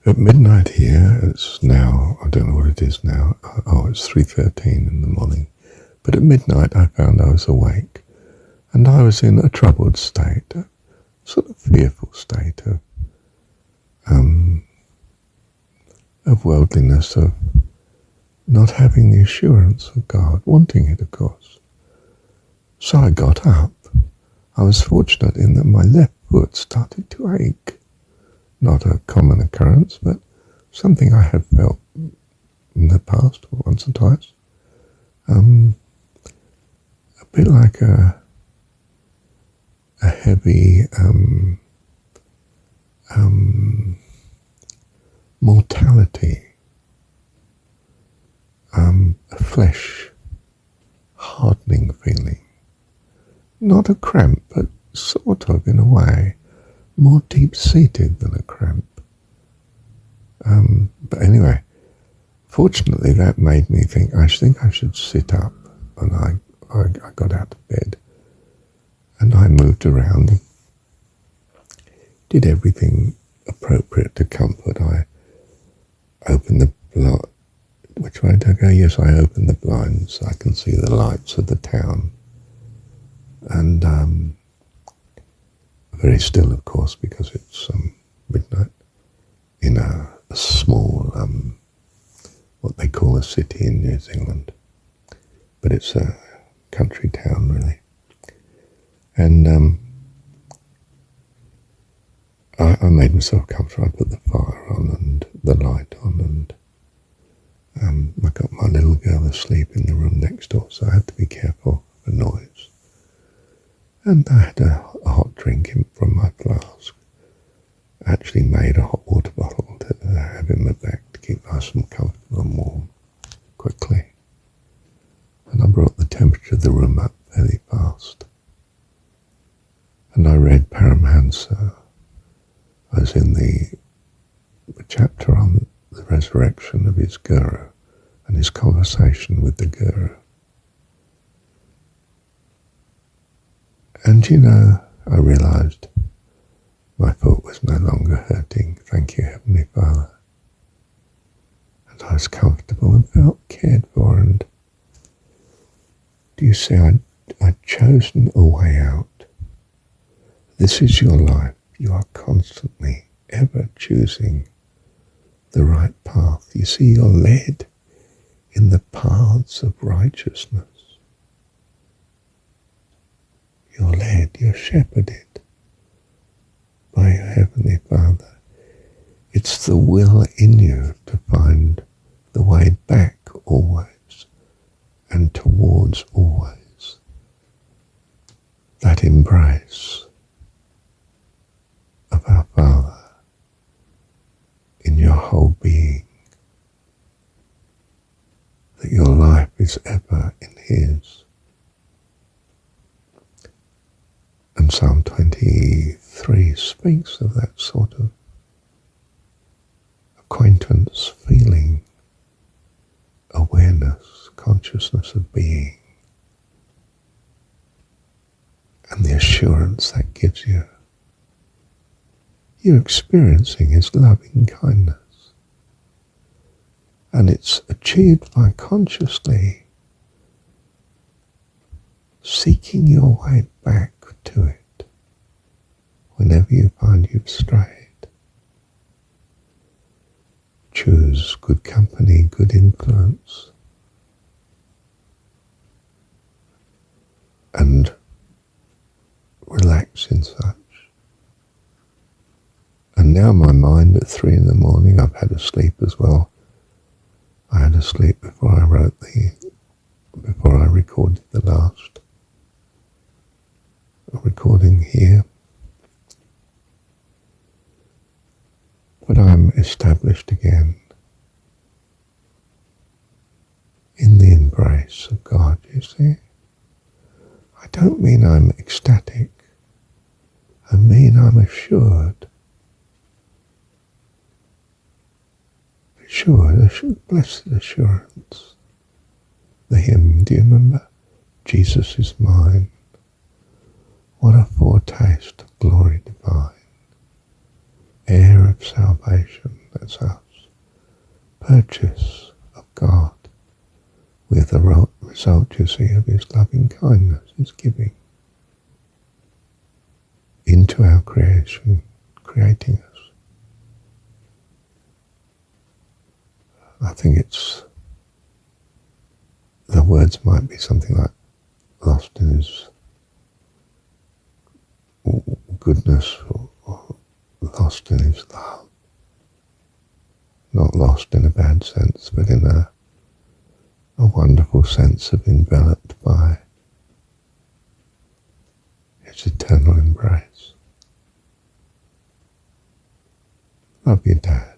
At midnight here, it's now, I don't know what it is now, it's 3:13 in the morning, but at midnight I found I was awake, and I was in a troubled state, a sort of fearful state of worldliness, of not having the assurance of God, wanting it, of course. So I got up. I was fortunate in that my left foot started to ache. Not a common occurrence, but something I had felt in the past, once or twice. A bit like a heavy mortality, a flesh hardening feeling. Not a cramp, but sort of, in a way, more deep-seated than a cramp. But anyway, fortunately that made me think I should sit up, and I got out of bed, and I moved around, did everything appropriate to comfort. I opened the blind. Which way did I go? Yes, I opened the blinds so I can see the lights of the town. And very still, of course, because it's midnight in a small, what they call a city in New Zealand. But it's a country town, really. And I made myself comfortable. I put the fire on and the light on, and I got my little girl asleep in the room next door, so I had to be careful for noise. And I had a hot drink from my flask. I actually made a hot water bottle to have in my bag to keep nice and comfortable and warm quickly. And I brought the temperature of the room up fairly fast. And I read Paramahansa. I was in the chapter on the resurrection of his guru and his conversation with the guru. And I realized my foot was no longer hurting, thank you, Heavenly Father. And I was comfortable and felt cared for, and do you see, I'd chosen a way out. This is your life. You are constantly, ever choosing the right path. You see, you're led in the paths of righteousness. You're led, you're shepherded by your Heavenly Father. It's the will in you to find the way back always and towards always. That embrace of our Father in your whole being, that your life is ever in His. And Psalm 23 speaks of that sort of acquaintance, feeling, awareness, consciousness of being, and the assurance that gives you. You're experiencing His loving kindness, and it's achieved by consciously seeking your way back to it whenever you find you've strayed. Choose good company, good influence, and relax in such. And now my mind at 3 in the morning, I've had a sleep as well. I had a sleep before I recorded the last recording here. But I'm established again in the embrace of God, you see. I don't mean I'm ecstatic. I mean I'm assured. Assured, blessed assurance. The hymn, do you remember? Jesus is mine. What a foretaste of glory divine. Heir of salvation, offers us purchase of God with the result, you see, of his loving kindness, his giving into our creation, creating us. I think the words might be something like lost in his goodness or lost in his love. Not lost in a bad sense, but in a wonderful sense of enveloped by his eternal embrace. Love you, Dad.